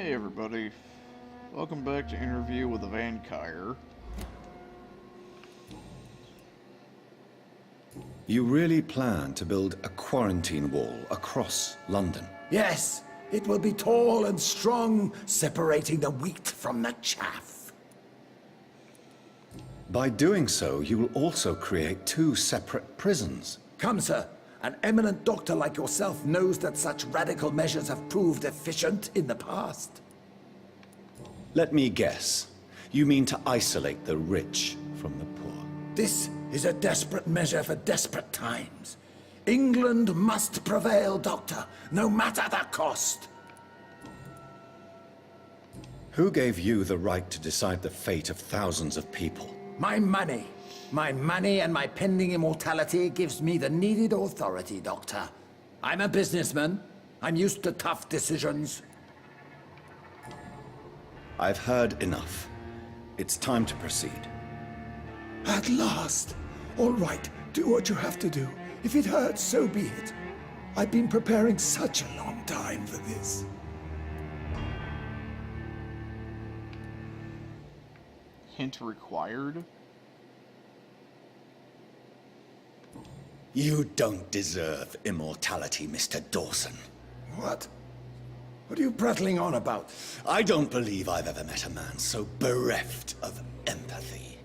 Hey everybody, welcome back to Interview with the Vampyr. You really plan to build a quarantine wall across London? Yes, it will be tall and strong, separating the wheat from the chaff. By doing so, you will also create two separate prisons. Come, sir. An eminent doctor like yourself knows that such radical measures have proved efficient in the past. Let me guess. You mean to isolate the rich from the poor? This is a desperate measure for desperate times. England must prevail, Doctor, no matter the cost. Who gave you the right to decide the fate of thousands of people? My money. My money and my pending immortality gives me the needed authority, Doctor. I'm a businessman. I'm used to tough decisions. I've heard enough. It's time to proceed. At last! All right, do what you have to do. If it hurts, so be it. I've been preparing such a long time for this. Hint required? You don't deserve immortality, Mr. Dawson. What? What are you prattling on about? I don't believe I've ever met a man so bereft of empathy.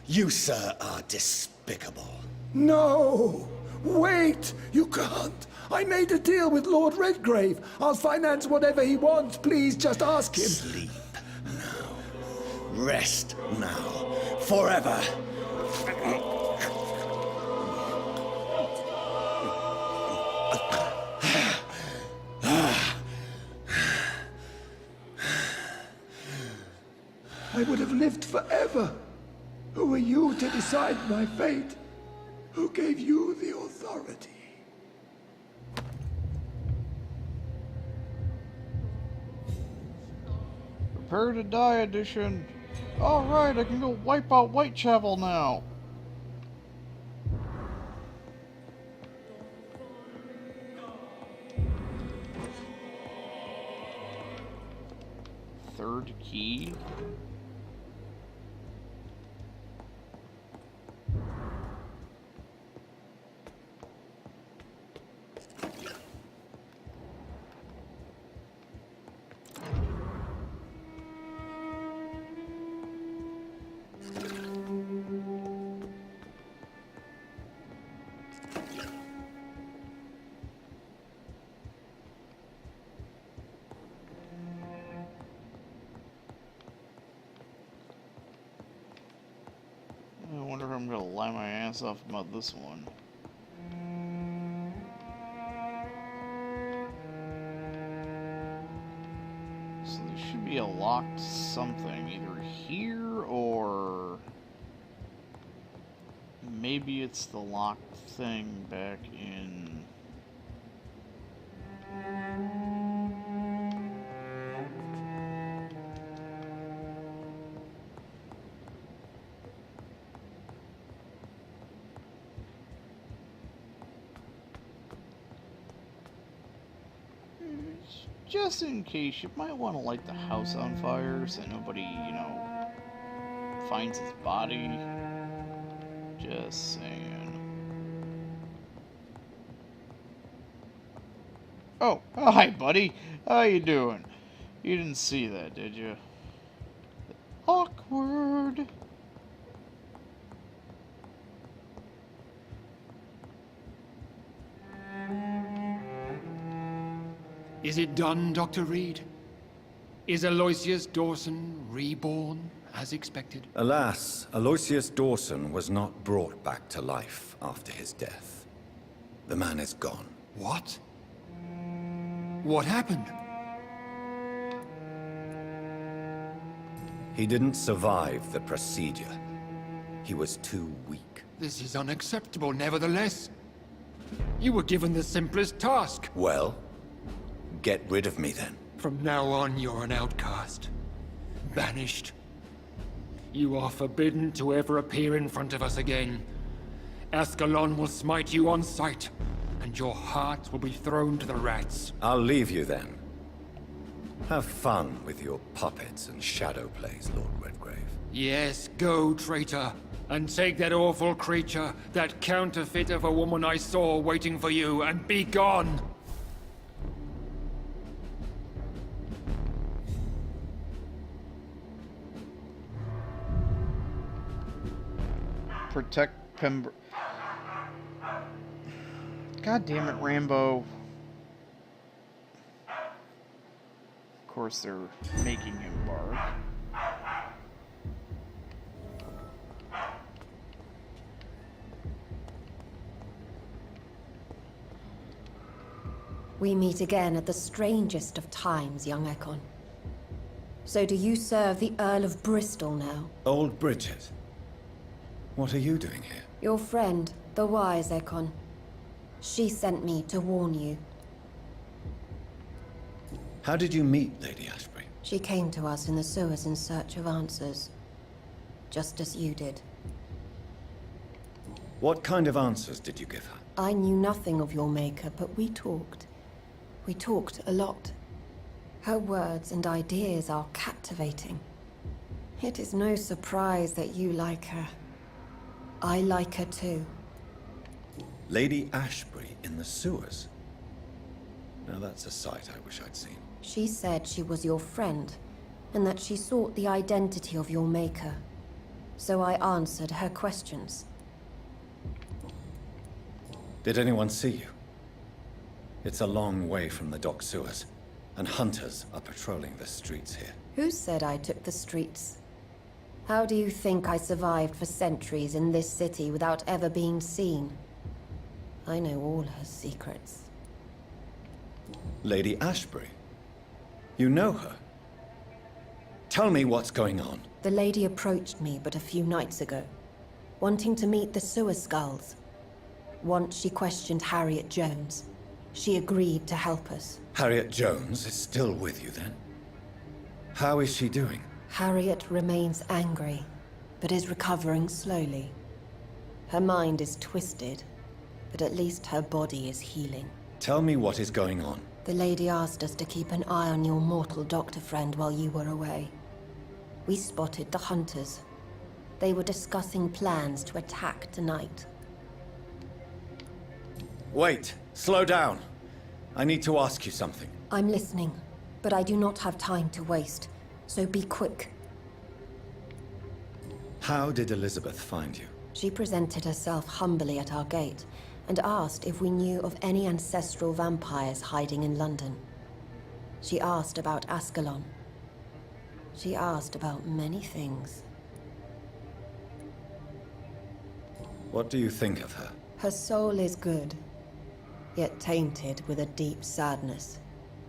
You, sir, are despicable. No! Wait! You can't! I made a deal with Lord Redgrave. I'll finance whatever he wants. Please, just ask him. Sleep now. Rest now. Forever. I would have lived forever. Who are you to decide my fate? Who gave you the authority? Prepare to die edition. Alright, I can go wipe out Whitechapel now. Third key. I wonder if I'm gonna lie my ass off about this one. So there should be a locked something, either here or maybe it's the locked thing back in. Just in case, you might want to light the house on fire so nobody, finds his body. Just saying. Oh, hi, buddy. How you doing? You didn't see that, did you? Awkward. Is it done, Dr. Reed? Is Aloysius Dawson reborn, as expected? Alas, Aloysius Dawson was not brought back to life after his death. The man is gone. What? What happened? He didn't survive the procedure. He was too weak. This is unacceptable, nevertheless. You were given the simplest task. Well, get rid of me then. From now on, you're an outcast. Banished. You are forbidden to ever appear in front of us again. Ascalon will smite you on sight, and your heart will be thrown to the rats. I'll leave you then. Have fun with your puppets and shadow plays, Lord Redgrave. Yes, go, traitor, and take that awful creature, that counterfeit of a woman I saw waiting for you, and be gone! Protect Pembroke. God damn it, Rambo. Of course, they're making him bark. We meet again at the strangest of times, young Ekon. So do you serve the Earl of Bristol now? Old Bridget. What are you doing here? Your friend, the wise Ekon. She sent me to warn you. How did you meet Lady Ashbury? She came to us in the sewers in search of answers. Just as you did. What kind of answers did you give her? I knew nothing of your maker, but we talked. We talked a lot. Her words and ideas are captivating. It is no surprise that you like her. I like her too. Lady Ashbury in the sewers? Now that's a sight I wish I'd seen. She said she was your friend, and that she sought the identity of your maker. So I answered her questions. Did anyone see you? It's a long way from the dock sewers, and hunters are patrolling the streets here. Who said I took the streets? How do you think I survived for centuries in this city without ever being seen? I know all her secrets. Lady Ashbury? You know her? Tell me what's going on. The lady approached me but a few nights ago, wanting to meet the sewer skulls. Once she questioned Harriet Jones. She agreed to help us. Harriet Jones is still with you then? How is she doing? Harriet remains angry, but is recovering slowly. Her mind is twisted, but at least her body is healing. Tell me what is going on. The lady asked us to keep an eye on your mortal doctor friend while you were away. We spotted the hunters. They were discussing plans to attack tonight. Wait, slow down. I need to ask you something. I'm listening, but I do not have time to waste, so be quick. How did Elizabeth find you? She presented herself humbly at our gate, and asked if we knew of any ancestral vampires hiding in London. She asked about Ascalon. She asked about many things. What do you think of her? Her soul is good, yet tainted with a deep sadness,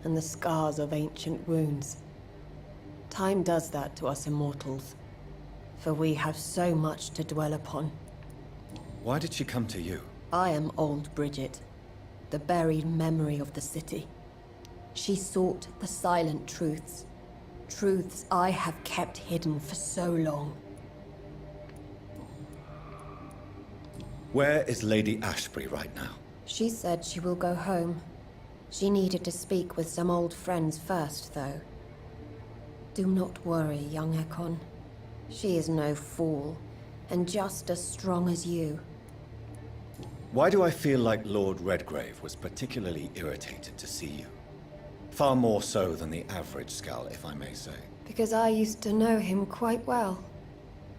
and the scars of ancient wounds. Time does that to us immortals, for we have so much to dwell upon. Why did she come to you? I am old Bridget, the buried memory of the city. She sought the silent truths, truths I have kept hidden for so long. Where is Lady Ashbury right now? She said she will go home. She needed to speak with some old friends first, though. Do not worry, young Ekon. She is no fool, and just as strong as you. Why do I feel like Lord Redgrave was particularly irritated to see you? Far more so than the average Skull, if I may say. Because I used to know him quite well.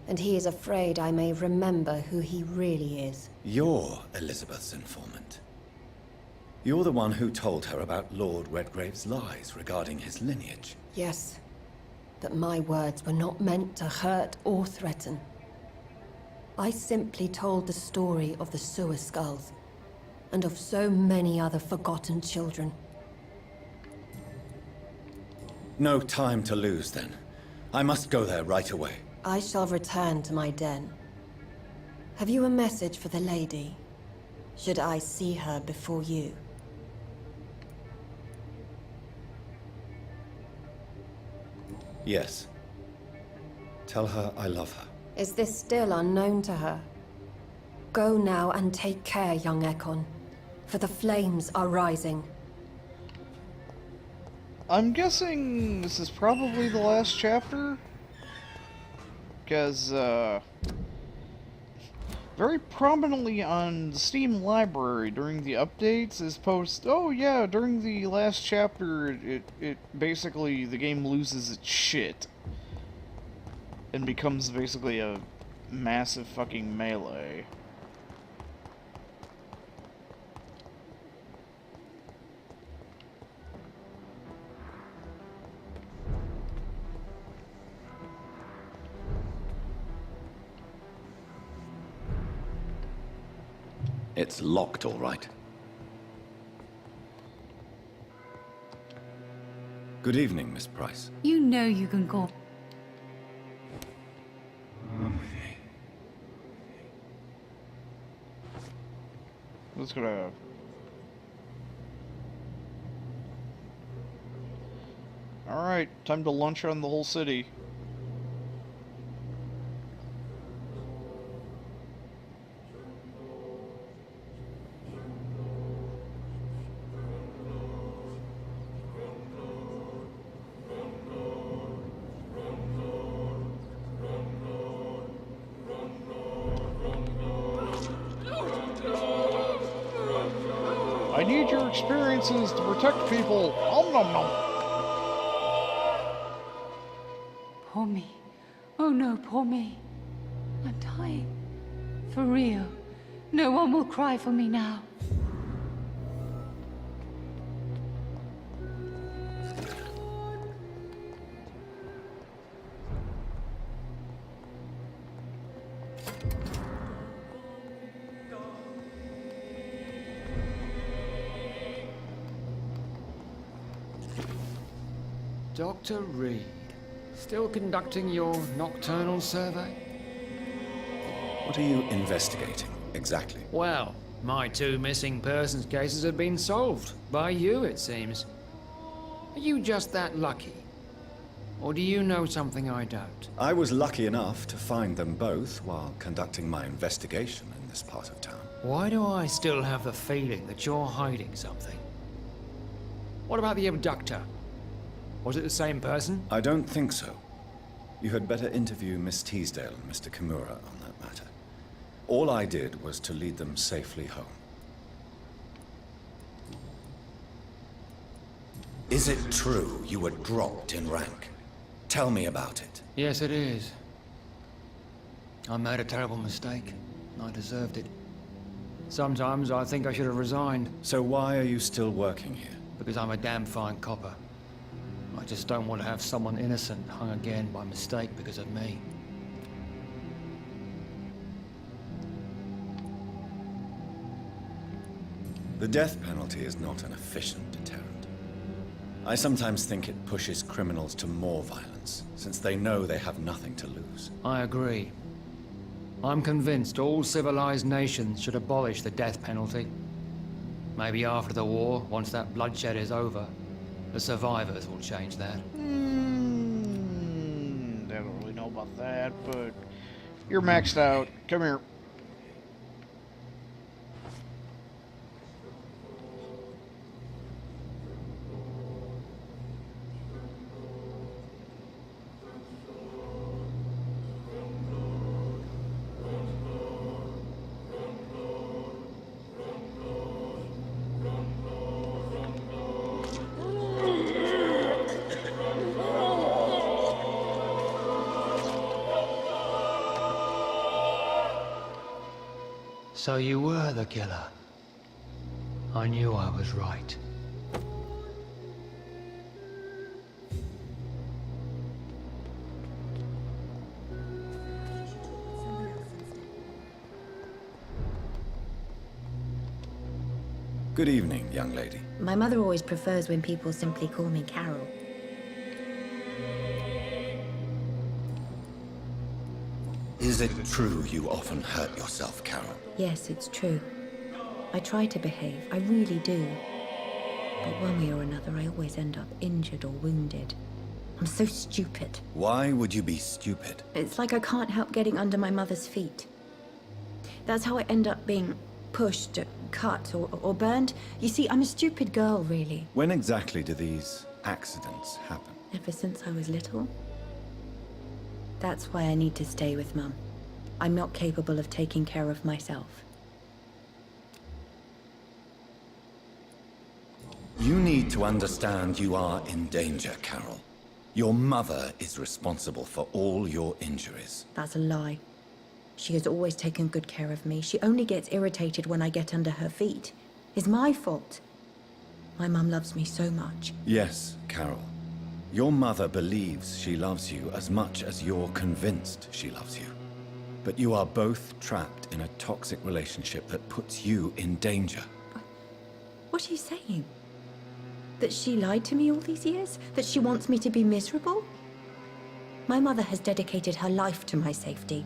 And he is afraid I may remember who he really is. You're Elizabeth's informant. You're the one who told her about Lord Redgrave's lies regarding his lineage. Yes, but my words were not meant to hurt or threaten. I simply told the story of the sewer skulls, and of so many other forgotten children. No time to lose, then. I must go there right away. I shall return to my den. Have you a message for the lady? Should I see her before you? Yes. Tell her I love her. Is this still unknown to her? Go now and take care, young Ekon, for the flames are rising. I'm guessing this is probably the last chapter, because very prominently on the Steam library during the updates is post, oh yeah, during the last chapter it basically, the game loses its shit and becomes basically a massive fucking melee. It's locked, all right. Good evening, Miss Price. You know you can call. Let's go. Alright, time to lunch on the whole city. I need your experiences to protect people. Om nom nom. Poor me. Oh no, poor me. I'm dying. For real. No one will cry for me now. Dr. Reed, still conducting your nocturnal survey? What are you investigating, exactly? Well, my 2 missing persons cases have been solved. By you, it seems. Are you just that lucky? Or do you know something I don't? I was lucky enough to find them both while conducting my investigation in this part of town. Why do I still have the feeling that you're hiding something? What about the abductor? Was it the same person? I don't think so. You had better interview Miss Teasdale and Mr. Kimura on that matter. All I did was to lead them safely home. Is it true you were dropped in rank? Tell me about it. Yes, it is. I made a terrible mistake. I deserved it. Sometimes I think I should have resigned. So why are you still working here? Because I'm a damn fine copper. I just don't want to have someone innocent hung again by mistake because of me. The death penalty is not an efficient deterrent. I sometimes think it pushes criminals to more violence, since they know they have nothing to lose. I agree. I'm convinced all civilized nations should abolish the death penalty. Maybe after the war, once that bloodshed is over, the survivors will change that. I don't really know about that, but you're maxed out. Come here. So you were the killer. I knew I was right. Good evening, young lady. My mother always prefers when people simply call me Carol. Is it true you often hurt yourself, Carol? Yes, it's true. I try to behave, I really do. But one way or another, I always end up injured or wounded. I'm so stupid. Why would you be stupid? It's like I can't help getting under my mother's feet. That's how I end up being pushed, cut, or burned. You see, I'm a stupid girl, really. When exactly do these accidents happen. Ever since I was little. That's why I need to stay with Mum. I'm not capable of taking care of myself. You need to understand you are in danger, Carol. Your mother is responsible for all your injuries. That's a lie. She has always taken good care of me. She only gets irritated when I get under her feet. It's my fault. My mum loves me so much. Yes, Carol. Your mother believes she loves you as much as you're convinced she loves you. But you are both trapped in a toxic relationship that puts you in danger. What are you saying? That she lied to me all these years? That she wants me to be miserable? My mother has dedicated her life to my safety.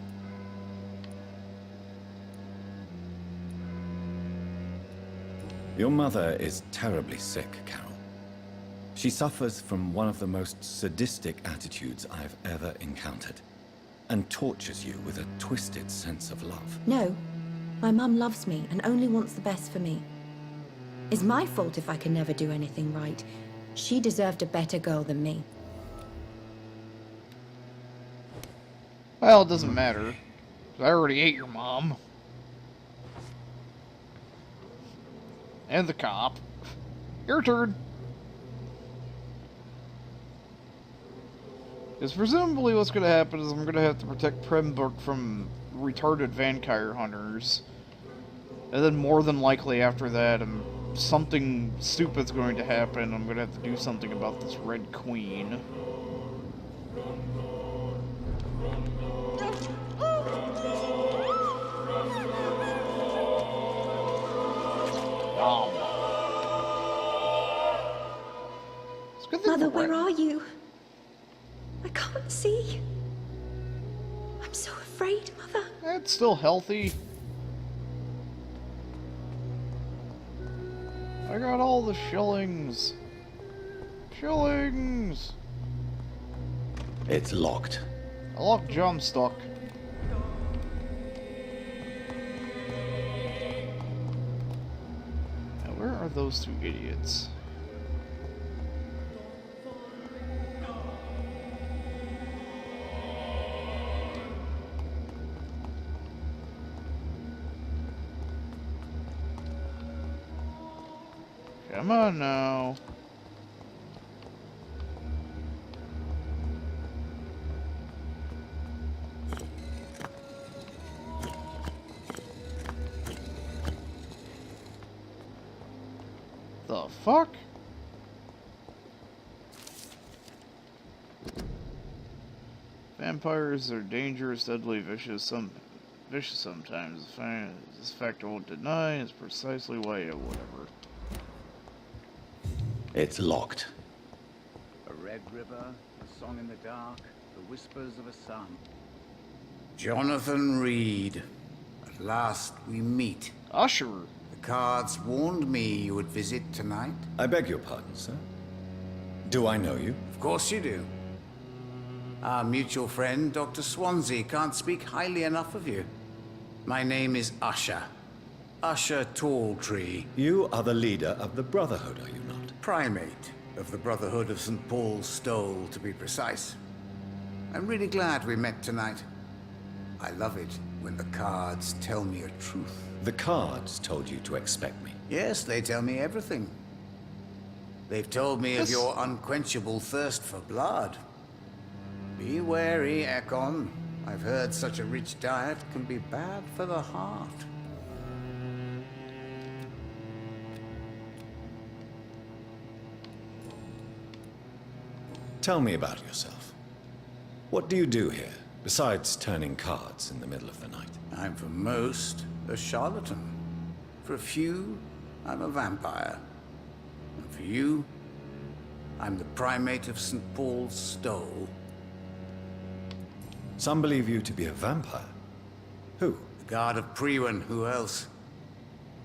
Your mother is terribly sick, Carol. She suffers from one of the most sadistic attitudes I've ever encountered, and tortures you with a twisted sense of love. No, my mum loves me and only wants the best for me. It's my fault if I can never do anything right. She deserved a better girl than me. Well, it doesn't matter. I already ate your mom. And the cop. Your turn. Because presumably what's going to happen is I'm going to have to protect Prembrook from retarded vampire hunters. And then more than likely after that, something stupid's going to happen. I'm going to have to do something about this Red Queen. Mother, where are you? I can't see. I'm so afraid, Mother. It's still healthy. I got all the shillings. Shillings! It's locked. I locked jump stuck. Now, where are those two idiots? Come on now. The fuck? Vampires are dangerous, deadly, vicious sometimes. This fact I won't deny is precisely why whatever. It's locked. A red river, a song in the dark, the whispers of a sun. Jonathan Reed. At last we meet. Usher. The cards warned me you would visit tonight. I beg your pardon, sir. Do I know you? Of course you do. Our mutual friend, Dr. Swansea, can't speak highly enough of you. My name is Usher. Usher Talltree. You are the leader of the Brotherhood, are you not? Primate of the Brotherhood of St. Paul's Stole, to be precise. I'm really glad we met tonight. I love it when the cards tell me a truth. The cards told you to expect me. Yes, they tell me everything. They've told me of your unquenchable thirst for blood. Be wary, Ekon. I've heard such a rich diet can be bad for the heart. Tell me about yourself. What do you do here, besides turning cards in the middle of the night? I'm for most a charlatan. For a few, I'm a vampire. And for you, I'm the primate of St. Paul's Stole. Some believe you to be a vampire. Who? The Guard of Priwen, who else?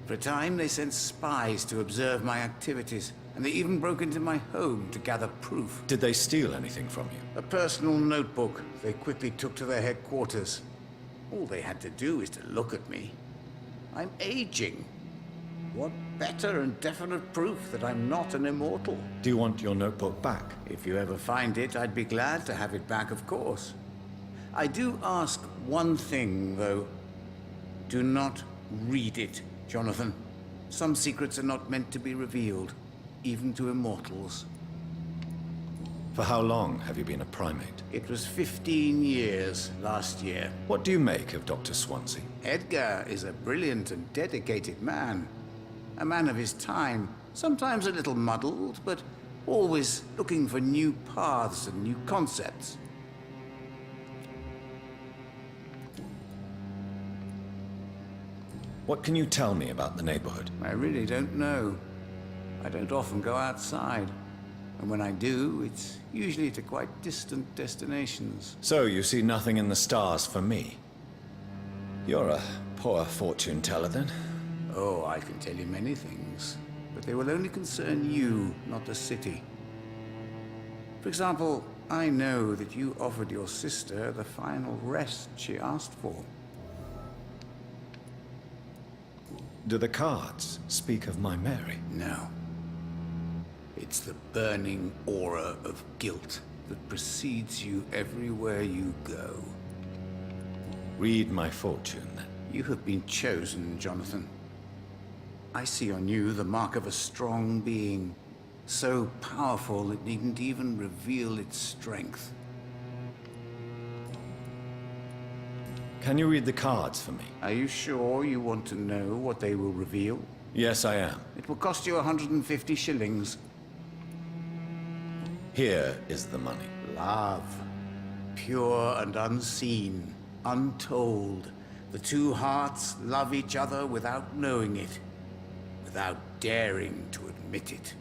For a time, they sent spies to observe my activities, and they even broke into my home to gather proof. Did they steal anything from you? A personal notebook they quickly took to their headquarters. All they had to do is to look at me. I'm aging. What better and definite proof that I'm not an immortal. Do you want your notebook back? If you ever find it, I'd be glad to have it back, of course. I do ask one thing, though. Do not read it, Jonathan. Some secrets are not meant to be revealed, even to immortals. For how long have you been a primate? It was 15 years last year. What do you make of Dr. Swansea? Edgar is a brilliant and dedicated man. A man of his time, sometimes a little muddled, but always looking for new paths and new concepts. What can you tell me about the neighborhood? I really don't know. I don't often go outside. And when I do, it's usually to quite distant destinations. So you see nothing in the stars for me? You're a poor fortune teller, then? Oh, I can tell you many things, but they will only concern you, not the city. For example, I know that you offered your sister the final rest she asked for. Do the cards speak of my Mary? No. It's the burning aura of guilt that precedes you everywhere you go. Read my fortune, then. You have been chosen, Jonathan. I see on you the mark of a strong being, so powerful it needn't even reveal its strength. Can you read the cards for me? Are you sure you want to know what they will reveal? Yes, I am. It will cost you 150 shillings. Here is the money. Love. Pure and unseen, untold. The two hearts love each other without knowing it, without daring to admit it.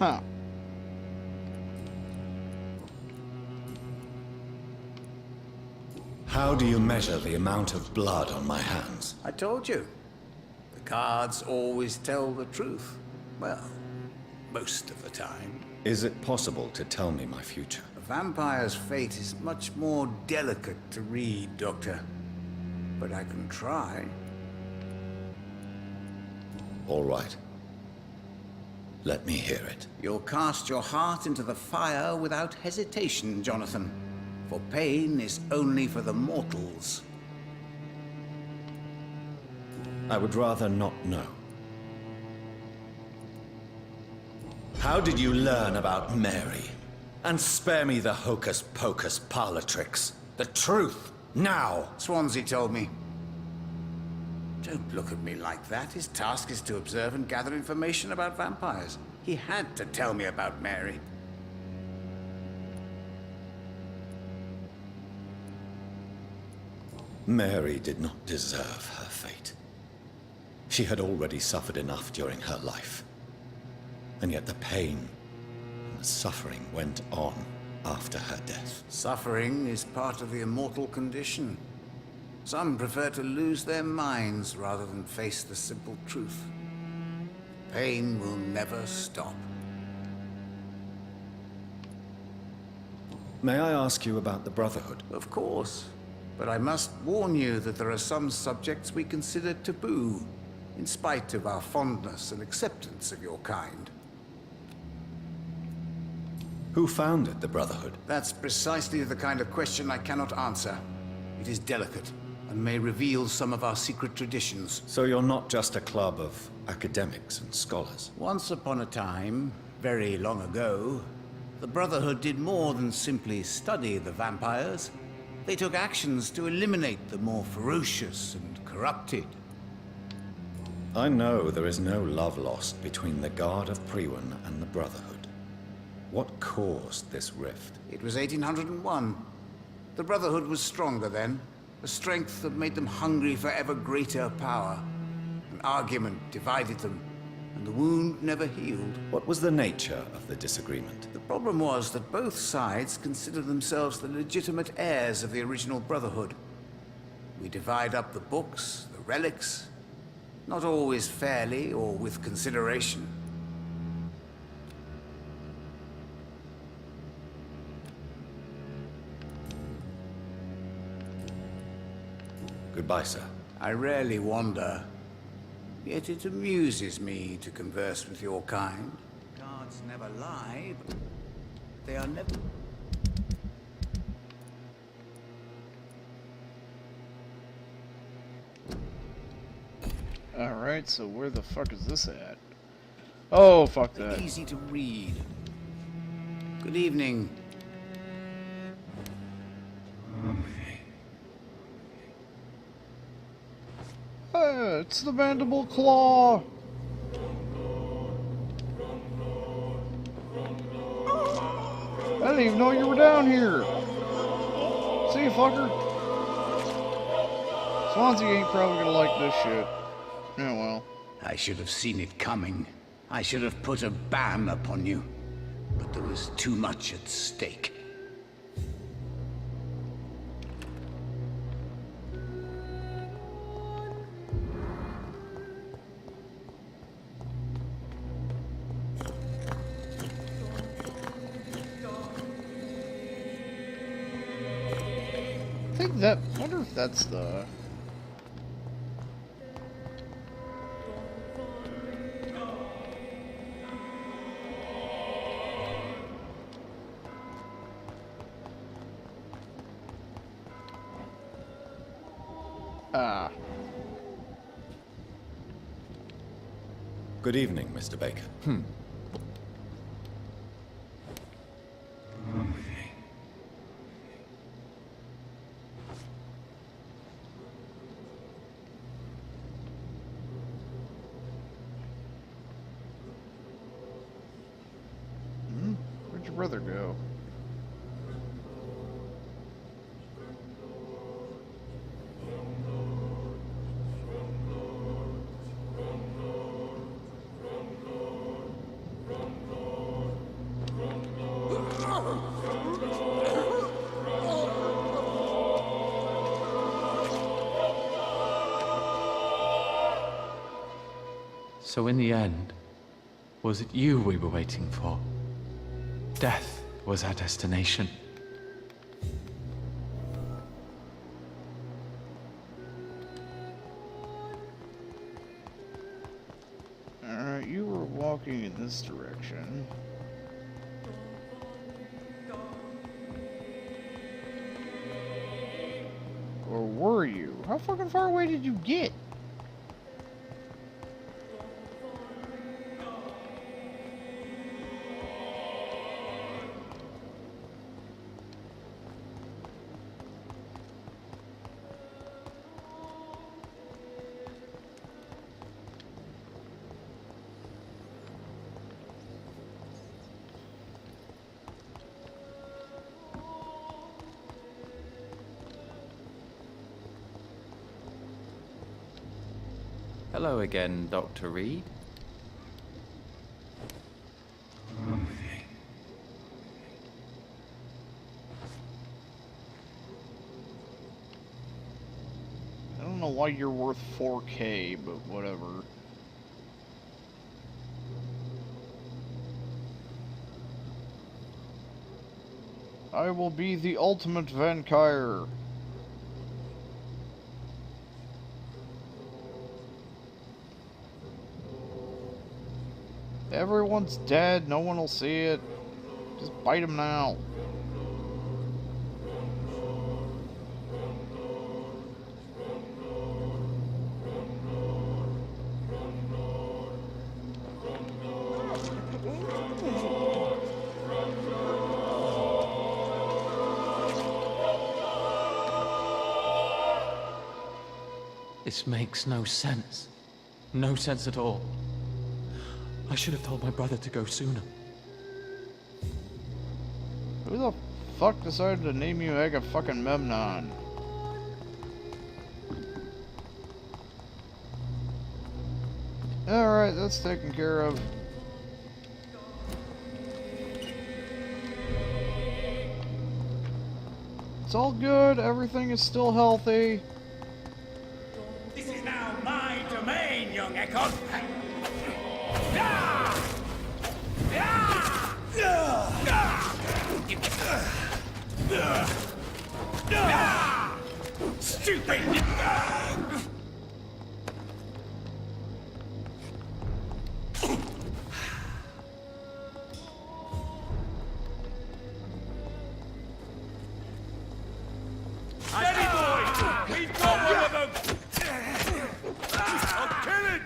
Huh. How do you measure the amount of blood on my hands? I told you. The cards always tell the truth. Well, most of the time. Is it possible to tell me my future? A vampire's fate is much more delicate to read, Doctor. But I can try. All right. Let me hear it. You'll cast your heart into the fire without hesitation, Jonathan. For pain is only for the mortals. I would rather not know. How did you learn about Mary? And spare me the hocus-pocus parlor tricks. The truth, now! Swansea told me. Don't look at me like that. His task is to observe and gather information about vampires. He had to tell me about Mary. Mary did not deserve her fate. She had already suffered enough during her life. And yet the pain and the suffering went on after her death. Suffering is part of the immortal condition. Some prefer to lose their minds rather than face the simple truth. Pain will never stop. May I ask you about the Brotherhood? Of course. But I must warn you that there are some subjects we consider taboo, in spite of our fondness and acceptance of your kind. Who founded the Brotherhood? That's precisely the kind of question I cannot answer. It is delicate, and may reveal some of our secret traditions. So you're not just a club of academics and scholars? Once upon a time, very long ago, the Brotherhood did more than simply study the vampires. They took actions to eliminate the more ferocious and corrupted. I know there is no love lost between the Guard of Priwen and the Brotherhood. What caused this rift? It was 1801. The Brotherhood was stronger then, a strength that made them hungry for ever greater power. An argument divided them, and the wound never healed. What was the nature of the disagreement? The problem was that both sides considered themselves the legitimate heirs of the original Brotherhood. We divide up the books, the relics, not always fairly or with consideration. Goodbye, sir. I rarely wander, yet it amuses me to converse with your kind. Guards never lie, but they are never... Alright, so where the fuck is this at? Oh, fuck that. Easy to read. Good evening. It's the Mandible Claw! I didn't even know you were down here! See you, fucker! Swansea ain't probably gonna like this shit. Yeah, well. I should have seen it coming. I should have put a ban upon you. But there was too much at stake. I think that... I wonder if that's the... Ah. Good evening, Mr. Baker. Where'd your brother go? So in the end, was it you we were waiting for? Death was our destination. Alright, you were walking in this direction. Or were you? How fucking far away did you get? Hello again, Dr. Reed. I don't know why you're worth 4K, but whatever. I will be the ultimate Vampyr. Everyone's dead, no one will see it. Just bite him now. This makes no sense. No sense at all. I should have told my brother to go sooner. Who the fuck decided to name you Egg a fucking Memnon? Alright, that's taken care of. It's all good, everything is still healthy. This is now my domain, young Ekon. stupid! Steady, boys! We've got one of them! I'll kill it!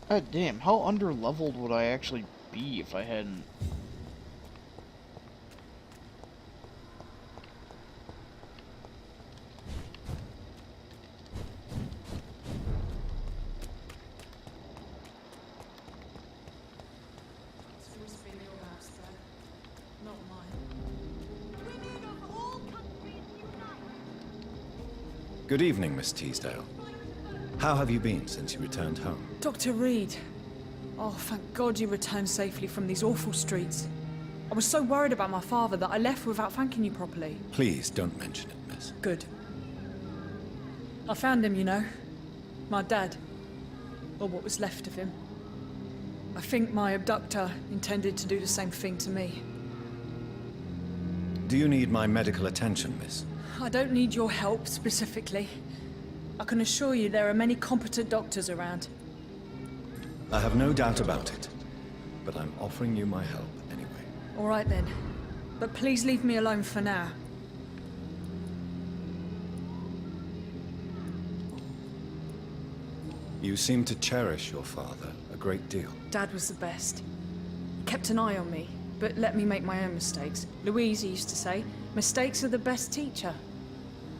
God damn, how underleveled would I actually be if I hadn't... Good evening, Miss Teasdale. How have you been since you returned home? Dr. Reed. Oh, thank God you returned safely from these awful streets. I was so worried about my father that I left without thanking you properly. Please don't mention it, miss. Good. I found him, you know. My dad. Or what was left of him. I think my abductor intended to do the same thing to me. Do you need my medical attention, miss? I don't need your help, specifically. I can assure you there are many competent doctors around. I have no doubt about it, but I'm offering you my help anyway. All right then. But please leave me alone for now. You seem to cherish your father a great deal. Dad was the best. He kept an eye on me, but let me make my own mistakes. Louise used to say, mistakes are the best teacher.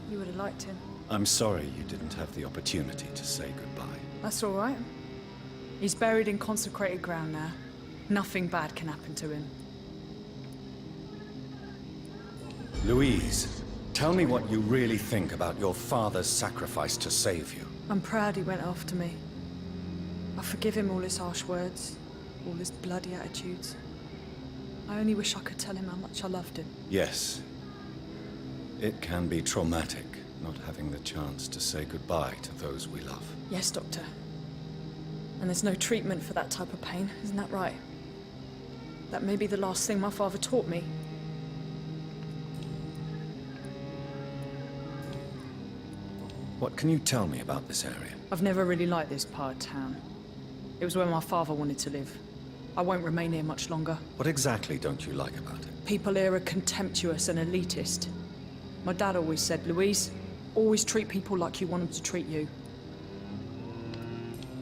You would have liked him. I'm sorry you didn't have the opportunity to say goodbye. That's all right. He's buried in consecrated ground now. Nothing bad can happen to him. Louise, tell me what you really think about your father's sacrifice to save you. I'm proud he went after me. I forgive him all his harsh words, all his bloody attitudes. I only wish I could tell him how much I loved him. Yes. It can be traumatic, not having the chance to say goodbye to those we love. Yes, Doctor. And there's no treatment for that type of pain, isn't that right? That may be the last thing my father taught me. What can you tell me about this area? I've never really liked this part of town. It was where my father wanted to live. I won't remain here much longer. What exactly don't you like about it? People here are contemptuous and elitist. My dad always said, Louise, always treat people like you want them to treat you.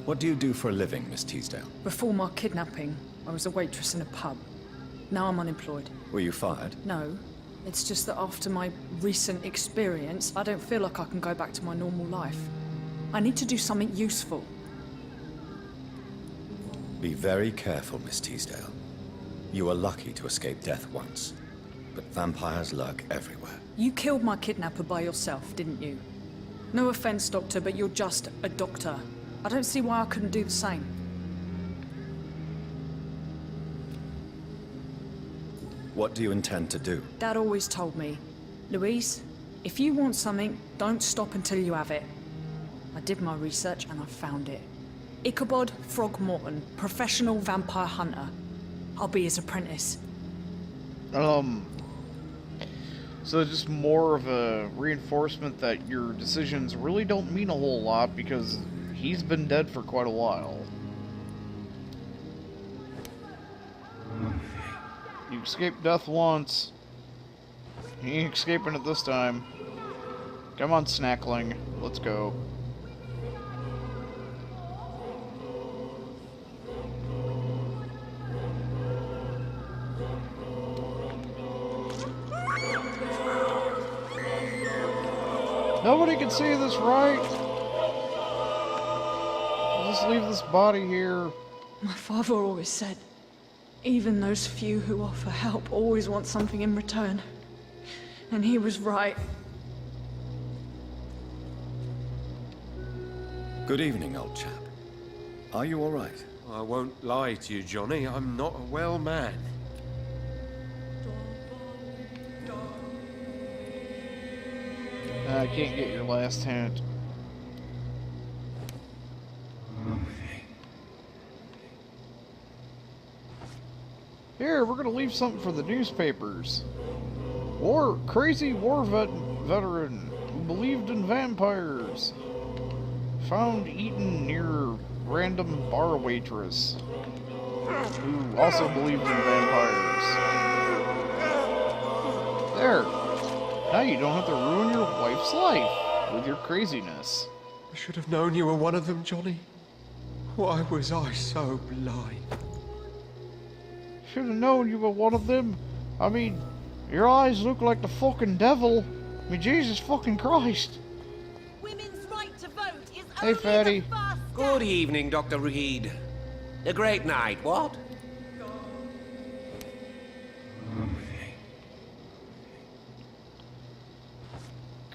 What do you do for a living, Miss Teasdale? Before my kidnapping, I was a waitress in a pub. Now I'm unemployed. Were you fired? No. It's just that after my recent experience, I don't feel like I can go back to my normal life. I need to do something useful. Be very careful, Miss Teasdale. You were lucky to escape death once, but vampires lurk everywhere. You killed my kidnapper by yourself, didn't you? No offense, Doctor, but you're just a doctor. I don't see why I couldn't do the same. What do you intend to do? Dad always told me, Louise, if you want something, don't stop until you have it. I did my research and I found it. Ichabod Throgmorton, professional vampire hunter. I'll be his apprentice. So just more of a reinforcement that your decisions really don't mean a whole lot because he's been dead for quite a while. You escaped death once. You ain't escaping it this time. Come on, Snackling. Let's go. Nobody can see this, right? I'll just leave this body here. My father always said, even those few who offer help always want something in return. And he was right. Good evening, old chap. Are you all right? I won't lie to you, Johnny. I'm not a well man. I can't get your last hint. Here, we're gonna leave something for the newspapers. Crazy war veteran who believed in vampires. Found eaten near random bar waitress who also believed in vampires. There. Now you don't have to ruin your wife's life with your craziness. I should have known you were one of them, Johnny. Why was I so blind? Should have known you were one of them. I mean, your eyes look like the fucking devil. I mean, Jesus fucking Christ. Women's right to vote is Hey, only Fatty. the first Good evening, Dr. Reed. A great night, what?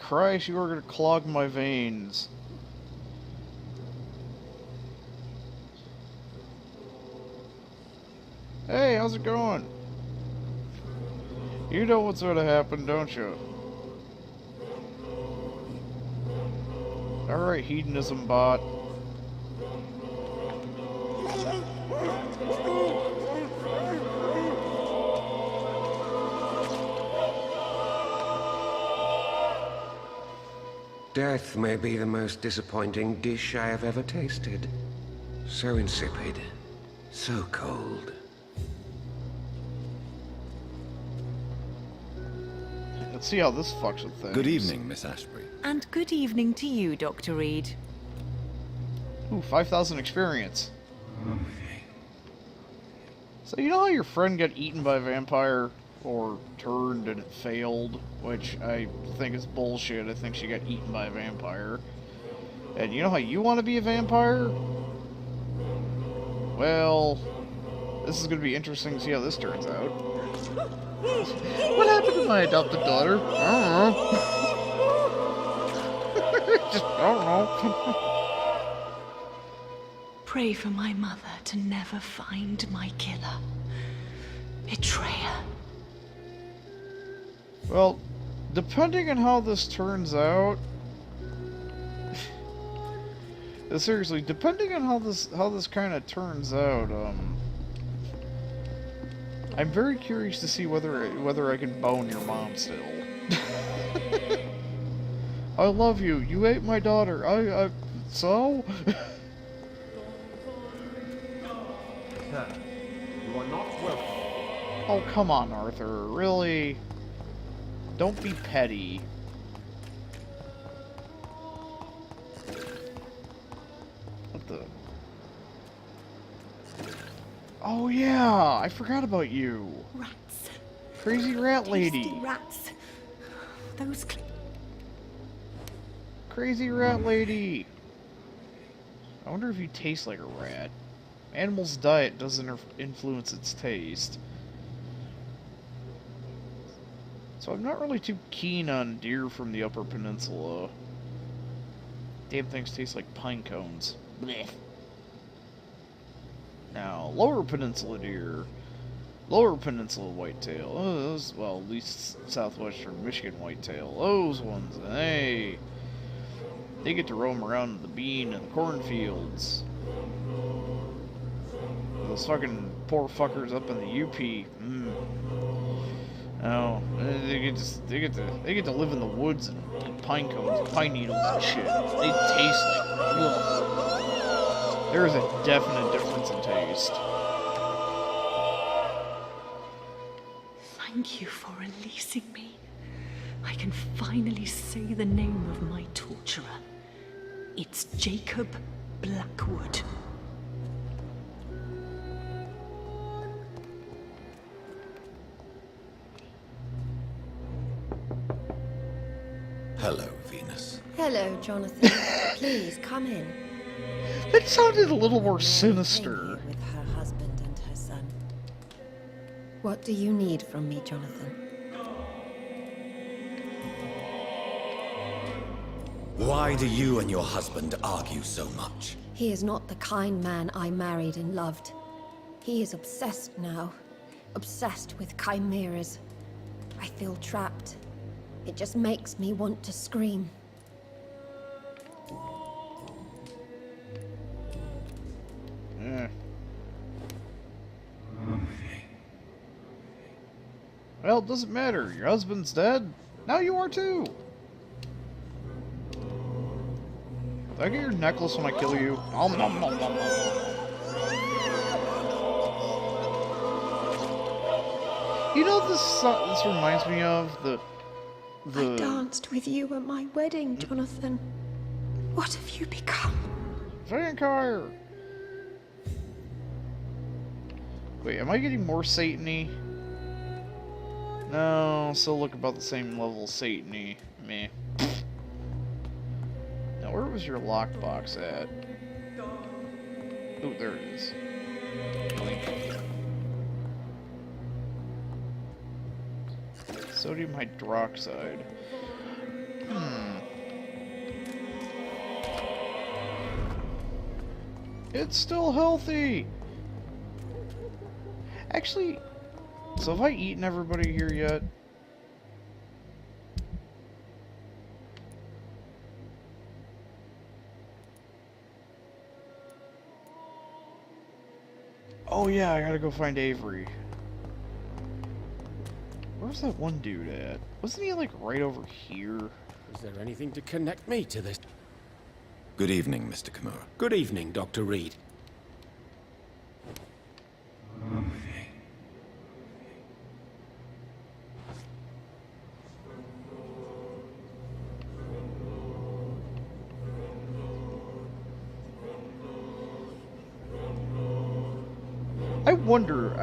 Christ, you are gonna clog my veins. Hey, how's it going? You know what's gonna happen, don't you? Alright, hedonism bot. Death may be the most disappointing dish I have ever tasted. So insipid. So cold. Let's see how this fucks with things. Good evening, Miss Ashbury. And good evening to you, Dr. Reed. Ooh, 5,000 experience. So you know how your friend got eaten by a vampire? Or turned and it failed? Which I think is bullshit. I think she got eaten by a vampire. And you know how you want to be a vampire? Well, this is going to be interesting to see how this turns out. What happened to my adopted daughter? I don't know. Just, I don't know. Pray for my mother to never find my killer. Betrayer. Well, depending on how this turns out... seriously, depending on how this kind of turns out, I'm very curious to see whether I can bone your mom still. I love you. You ate my daughter. So? Sir, you are not welcome. Oh, come on, Arthur. Really? Don't be petty. What the... Oh yeah, I forgot about you. Rats. Crazy rat lady. Tasty rats. Those... Crazy rat lady. I wonder if you taste like a rat. Animal's diet doesn't influence its taste. So I'm not really too keen on deer from the Upper Peninsula. Damn things taste like pine cones. Blech. Now, Lower Peninsula deer. Lower Peninsula whitetail. Oh, those, well, at least southwestern Michigan whitetail. Those ones, they get to roam around the bean and the cornfields. Those fucking poor fuckers up in the UP. Oh, they get to live in the woods and pine cones, and pine needles and shit. They taste like, ugh. There is a definite difference in taste. Thank you for releasing me. I can finally say the name of my torturer. It's Jacob Blackwood. Hello, Venus. Hello, Jonathan. Please, come in. That sounded a little more sinister. With her husband and her son. What do you need from me, Jonathan? Why do you and your husband argue so much? He is not the kind man I married and loved. He is obsessed now. Obsessed with chimeras. I feel trapped. It just makes me want to scream. Well, it doesn't matter. Your husband's dead. Now you are too. Did I get your necklace when I kill you? Nom, nom, nom, nom, nom. You know this reminds me of the I danced with you at my wedding, Jonathan. What have you become? Vampyr. Wait, am I getting more Satan-y? No, still look about the same level as Satan-y. Meh. Now, where was your lockbox at? Oh, there it is. Sodium hydroxide. It's still healthy! Actually, so have I eaten everybody here yet? Oh yeah, I gotta go find Avery. Where's that one dude at? Wasn't he like right over here? Is there anything to connect me to this? Good evening, Mr. Kimura. Good evening, Dr. Reed. I wonder,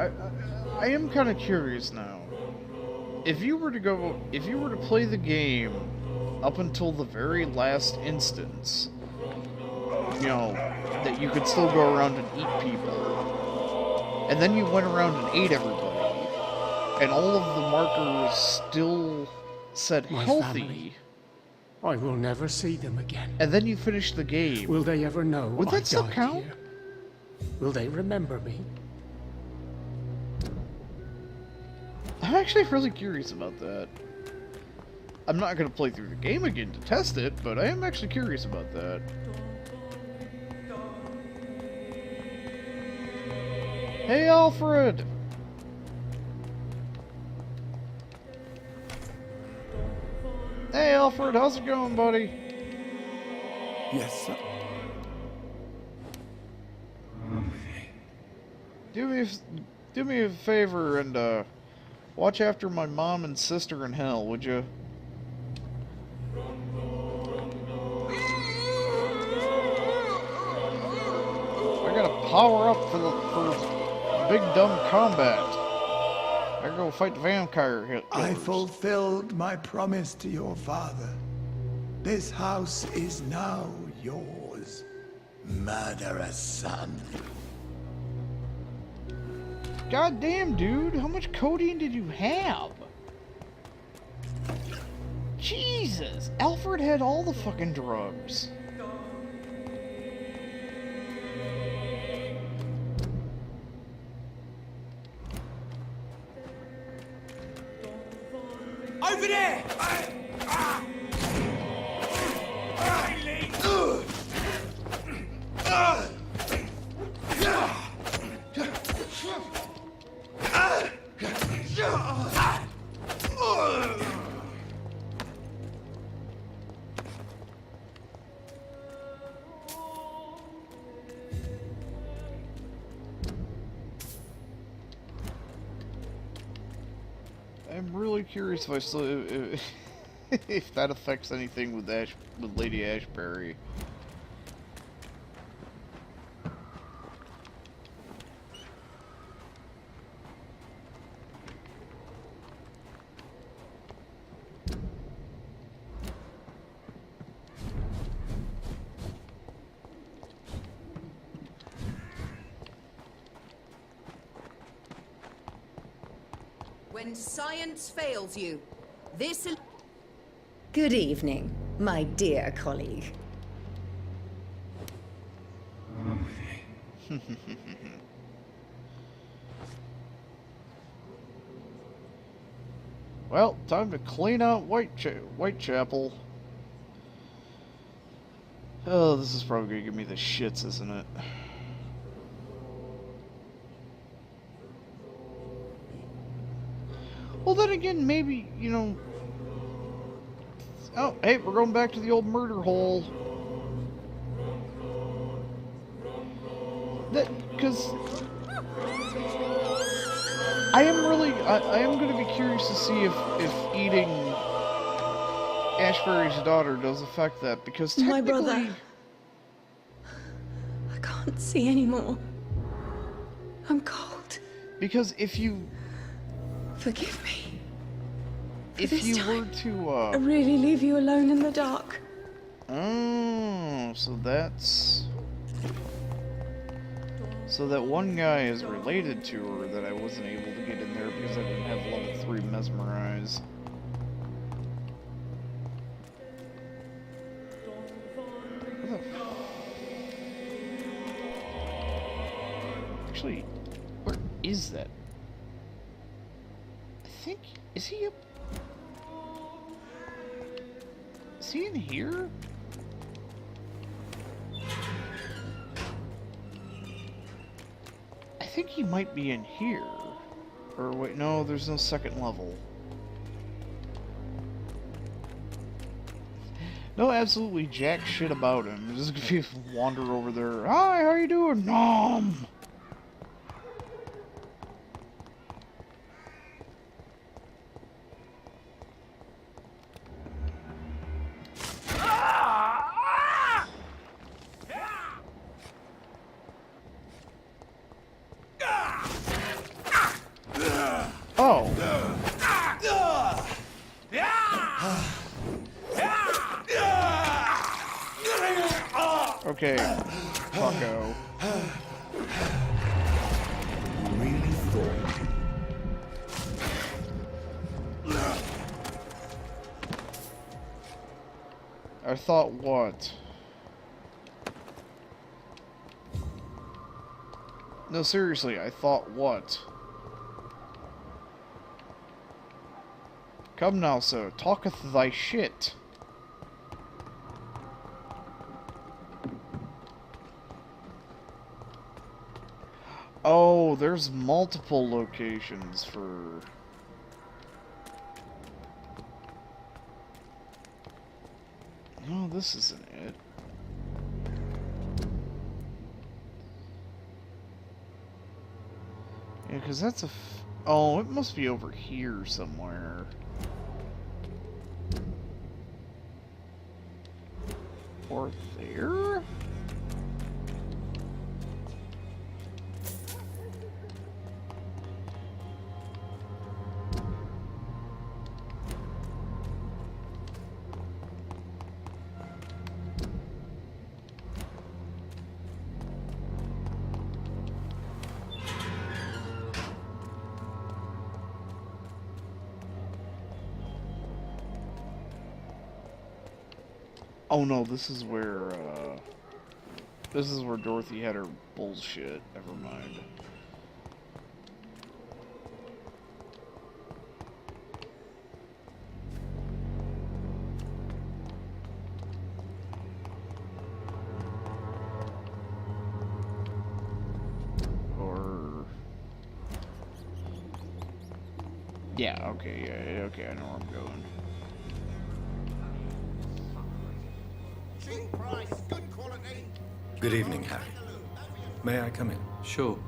I am kind of curious now. If you were to play the game up until the very last instance, you know, that you could still go around and eat people, and then you went around and ate everybody, and all of the markers still said My healthy, family. I will never see them again. and then you finished the game, Will they ever know would I that still died count? here? Will they remember me? I'm actually really curious about that. I'm not going to play through the game again to test it, but I am actually curious about that. Hey, Alfred! Hey, Alfred, how's it going, buddy? Yes, sir. Do me a favor and, watch after my mom and sister in hell, would you? I gotta power up for big dumb combat. I gotta go fight the vampire. I fulfilled my promise to your father. This house is now yours, murderous son. God damn, dude, how much codeine did you have? Jesus, Alfred had all the fucking drugs. Over there! I'm really curious if I still if that affects anything with Lady Ashbury. When science fails you, this... Good evening, my dear colleague. Well, time to clean out Whitechapel. Oh, this is probably gonna give me the shits, isn't it? Well, then again, maybe, you know... Oh, hey, we're going back to the old murder hole. Because... I am going to be curious to see if eating Ashbury's daughter does affect that, because technically... My brother. I can't see anymore. I'm cold. Because if you... Forgive me. If you were to, I really leave you alone in the dark. Oh, so that's... So that one guy is related to her that I wasn't able to get in there because I didn't have level 3 mesmerize. What the Actually, where is that? I think... Is he up... Is he in here? I think he might be in here. Or wait, no, there's no second level. No, absolutely jack shit about him. Just gonna be wander over there. Hi, how you doing? Nom! Oh. Okay, fucko. Really thought. I thought what? No, seriously, I thought what? Come now, sir, talketh thy shit. Oh, there's multiple locations for... No, this isn't it. Yeah, because that's a... Oh, it must be over here somewhere. Or there? Oh no, this is where Dorothy had her bullshit. Never mind. Or... Yeah, okay, yeah, okay, I know where I'm going. Good evening, Harry. May I come in? Sure.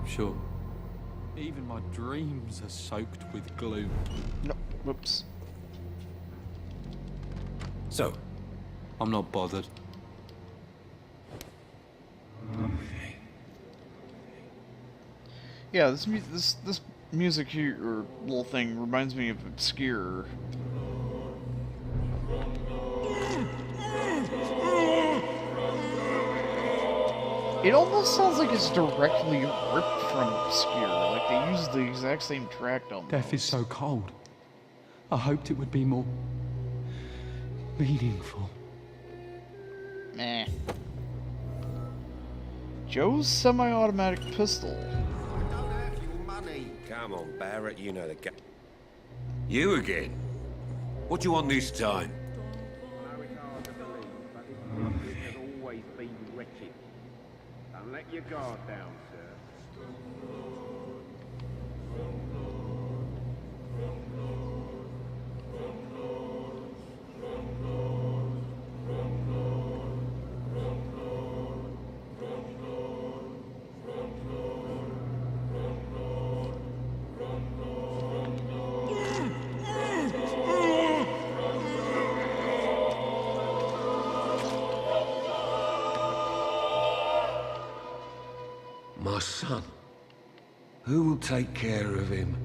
Sure. Even my dreams are soaked with gloom. No, whoops. So? I'm not bothered. Yeah, this music here, or little thing, reminds me of Obscure. It almost sounds like it's directly ripped from Obscure, like they used the exact same track almost. Death is so cold. I hoped it would be more... meaningful. Meh. Joe's semi-automatic pistol. Come on, Barrett, you know the game. You again? What do you want this time? Has always been wretched. Don't let your guard down, sir. Who will take care of him?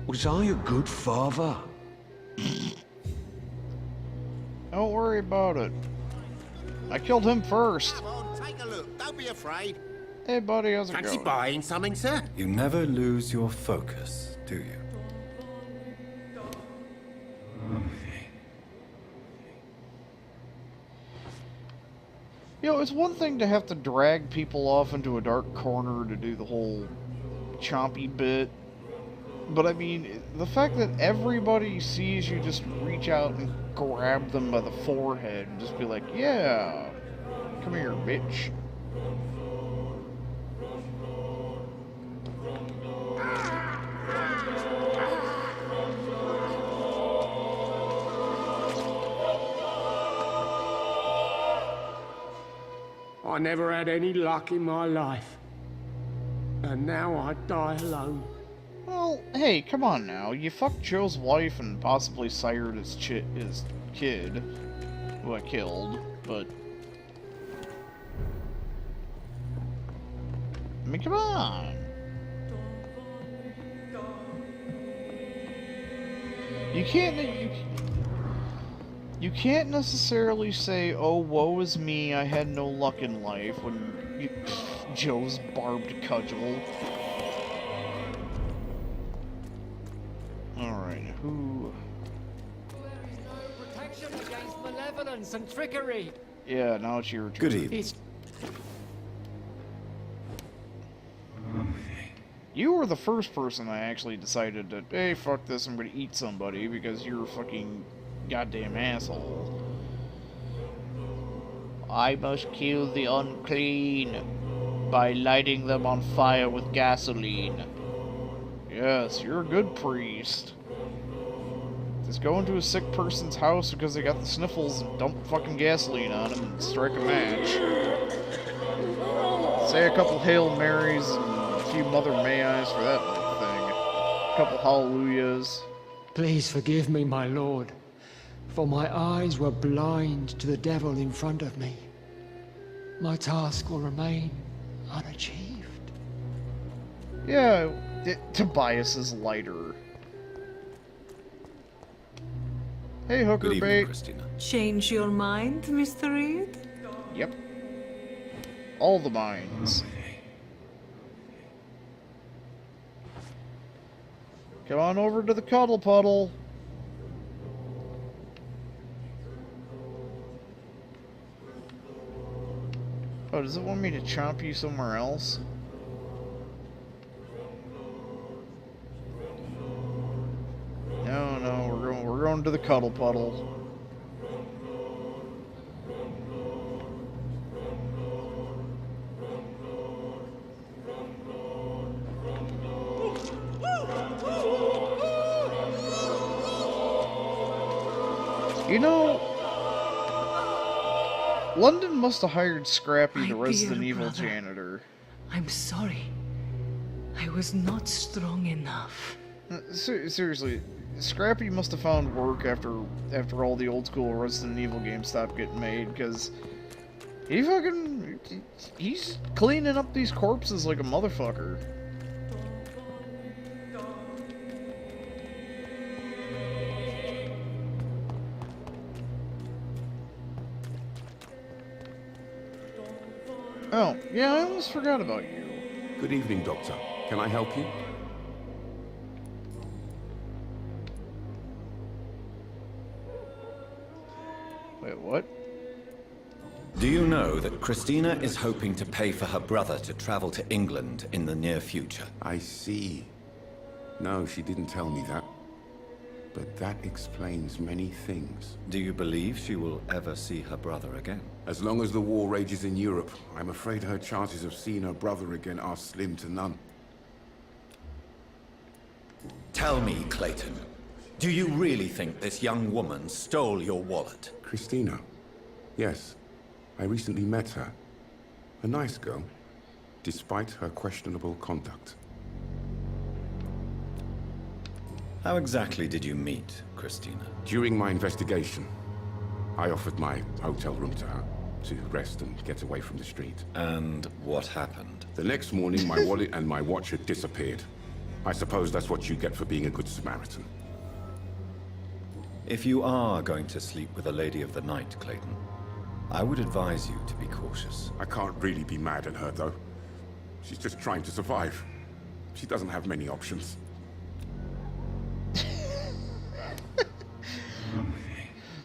Was I a good father? Don't worry about it. I killed him first. Come on, take a look. Don't be afraid. Hey, buddy, how's it Fancy going? buying something, sir? You never lose your focus, do you? You know, it's one thing to have to drag people off into a dark corner to do the whole chompy bit. But I mean, the fact that everybody sees you just reach out and grab them by the forehead and just be like, yeah, come here, bitch. I never had any luck in my life. And now I die alone. Well, hey, come on now. You fucked Joe's wife and possibly sired his kid, who I killed, but... I mean, come on! You can't necessarily say, oh, woe is me, I had no luck in life, when Joe's barbed cudgel. Alright, who... Protection against malevolence and trickery. Yeah, now it's your turn. Good evening. You were the first person I actually decided to, hey, fuck this, I'm gonna eat somebody, because you're a fucking goddamn asshole. I must kill the unclean by lighting them on fire with gasoline. Yes, you're a good priest. Just go into a sick person's house because they got the sniffles and dump fucking gasoline on them and strike a match. Say a couple Hail Marys and a few Mother May-I's for that thing. A couple Hallelujahs. Please forgive me, my lord, for my eyes were blind to the devil in front of me. My task will remain unachieved. Yeah, Tobias's lighter. Hey, hooker Good evening, bait. Christina. Change your mind, Mr. Reed? Yep. All the mines. Come on over to the cuddle puddle. Oh, does it want me to chomp you somewhere else? No, we're going to the cuddle puddle. You know, London must have hired Scrappy, the Resident Evil janitor. I'm sorry. I was not strong enough. Seriously, Scrappy must have found work after all the old school Resident Evil games stopped getting made, because he's cleaning up these corpses like a motherfucker. Oh, yeah, I almost forgot about you. Good evening, Doctor. Can I help you? Wait, what? Do you know that Christina is hoping to pay for her brother to travel to England in the near future? I see. No, she didn't tell me that. But that explains many things. Do you believe she will ever see her brother again? As long as the war rages in Europe, I'm afraid her chances of seeing her brother again are slim to none. Tell me, Clayton, do you really think this young woman stole your wallet? Christina? Yes. I recently met her. A nice girl, despite her questionable conduct. How exactly did you meet Christina? During my investigation, I offered my hotel room to her. to rest and get away from the street. And what happened? The next morning, my wallet and my watch had disappeared. I suppose that's what you get for being a good Samaritan. If you are going to sleep with a lady of the night, Clayton, I would advise you to be cautious. I can't really be mad at her, though. She's just trying to survive. She doesn't have many options.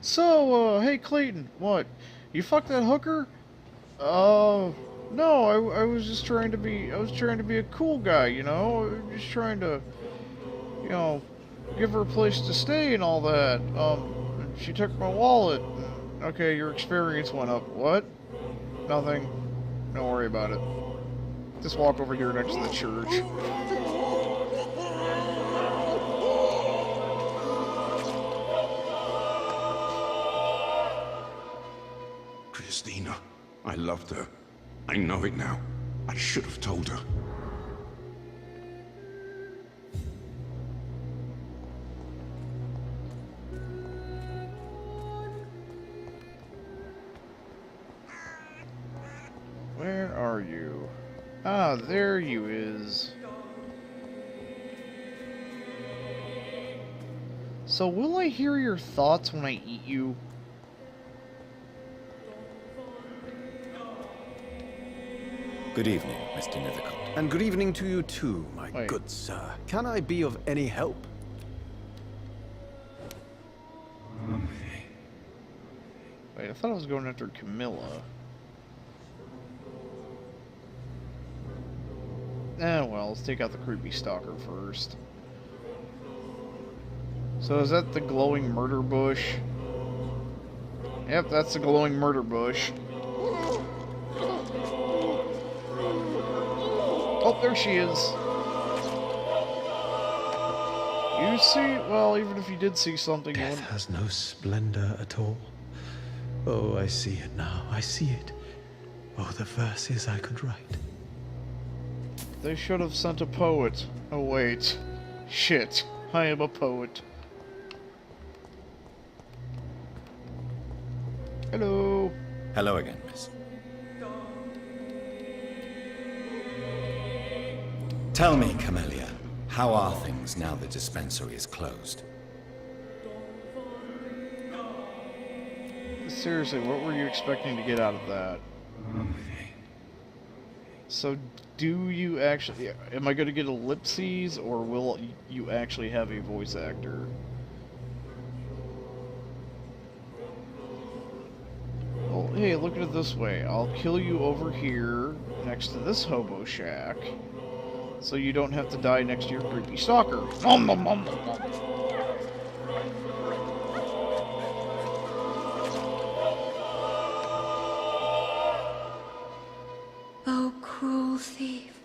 So, hey Clayton, what? You fucked that hooker? No, I was just trying to be, a cool guy, you know? Just trying to, you know, give her a place to stay and all that. She took my wallet. Okay, your experience went up. What? Nothing. Don't worry about it. Just walk over here next to the church. Christina. I loved her. I know it now. I should have told her. Where are you? Ah, there you is. So will I hear your thoughts when I eat you? Good evening, Mr. Nethercott. And good evening to you too, my Wait. good sir. Can I be of any help? Wait, I thought I was going after Camilla. Well, let's take out the creepy stalker first. So is that the glowing murder bush? Yep, that's the glowing murder bush. Oh, there she is. You see, well, even if you did see something, Death has no splendor at all. Oh, I see it now. I see it. Oh, the verses I could write. They should have sent a poet. Oh, wait. Shit. I am a poet. Hello. Hello again, miss. Tell me, Camellia, how are things now the dispensary is closed? Seriously, what were you expecting to get out of that? So, do you actually... Am I going to get ellipses, or will you actually have a voice actor? Well, hey, look at it this way. I'll kill you over here, next to this hobo shack, so you don't have to die next to your creepy stalker. Nom, nom, nom, nom, nom. Oh, cruel thief.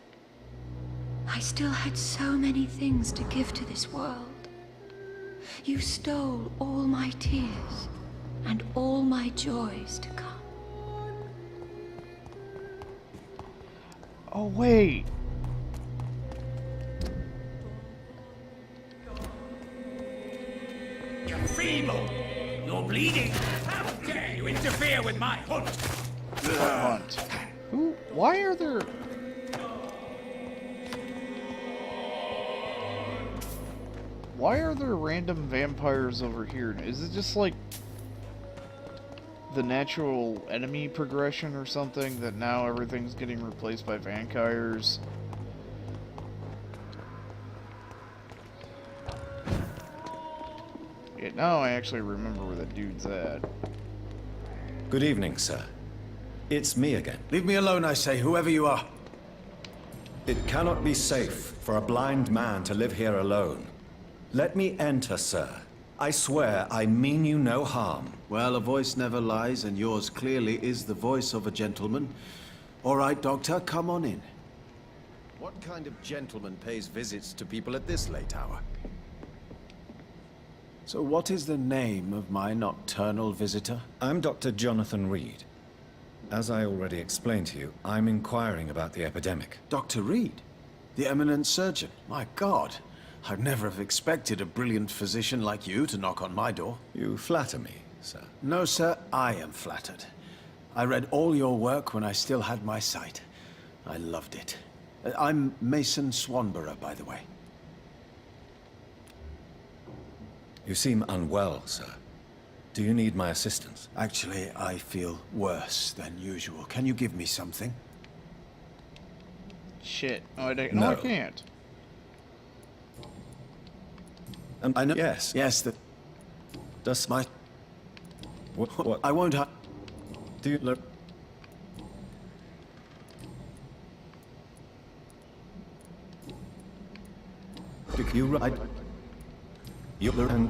I still had so many things to give to this world. You stole all my tears and all my joys to come. Oh, wait. You're feeble. You're bleeding. How dare you interfere with my hunt? Hunt. Who? Why are there... Why are there random vampires over here? Is it just like the natural enemy progression or something that now everything's getting replaced by vampires? Yeah, now I actually remember where that dude's at. Good evening, sir. It's me again. Leave me alone, I say, whoever you are. It cannot be safe for a blind man to live here alone. Let me enter, sir. I swear I mean you no harm. Well, a voice never lies, and yours clearly is the voice of a gentleman. All right, Doctor, come on in. What kind of gentleman pays visits to people at this late hour? So what is the name of my nocturnal visitor? I'm Dr. Jonathan Reed. As I already explained to you, I'm inquiring about the epidemic. Dr. Reed? The eminent surgeon? My God, I'd never have expected a brilliant physician like you to knock on my door. You flatter me, sir. No, sir, I am flattered. I read all your work when I still had my sight. I loved it. I'm Mason Swanborough, by the way. You seem unwell, sir. Do you need my assistance? Actually, I feel worse than usual. Can you give me something? Shit. No, I No. can't. I know. Yes. Yes, that... Does my... What? I won't... Do you look... You right. You learn.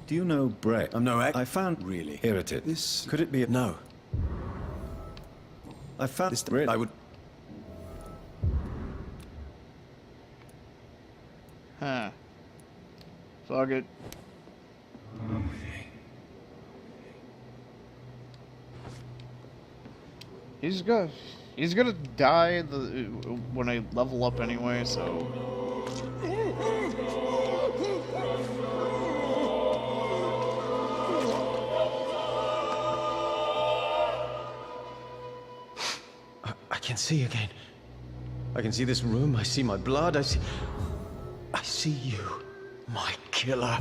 Do you know Bray? No, I found really. Here it is. This Could it be? No. I found This. really. I would. Huh. Fuck it. He's gonna die when I level up anyway, so. I can see again. I can see this room. I see my blood. I see you, my killer.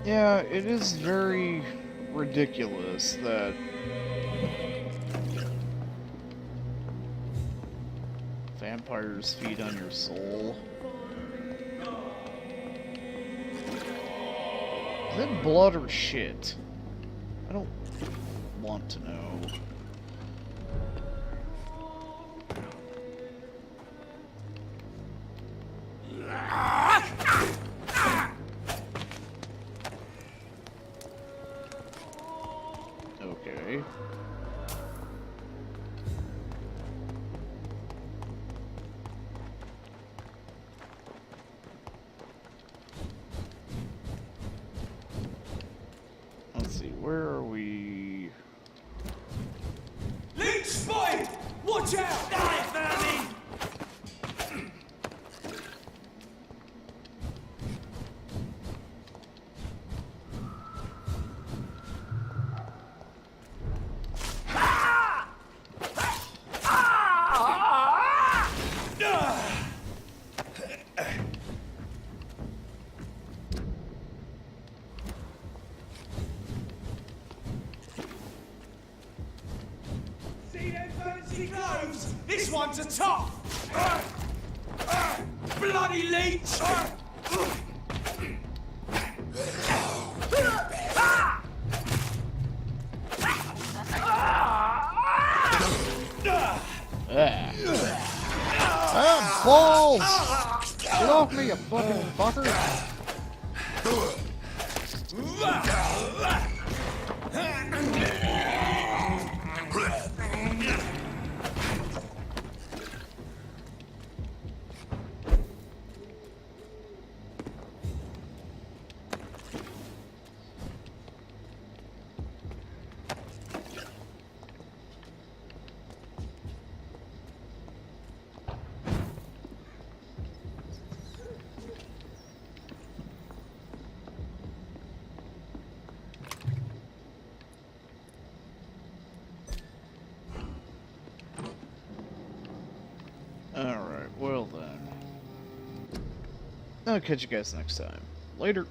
Yeah, it is very ridiculous that vampires feed on your soul. Is that blood or shit? I don't want to know. Okay. Let's see, where are we? Leech spotted! Watch out! Die, vermin! See them fancy clothes? This one's a top! Bloody leech! Ah, balls! Get off me, you fucking fucker! Alright, well then. I'll catch you guys next time. Later.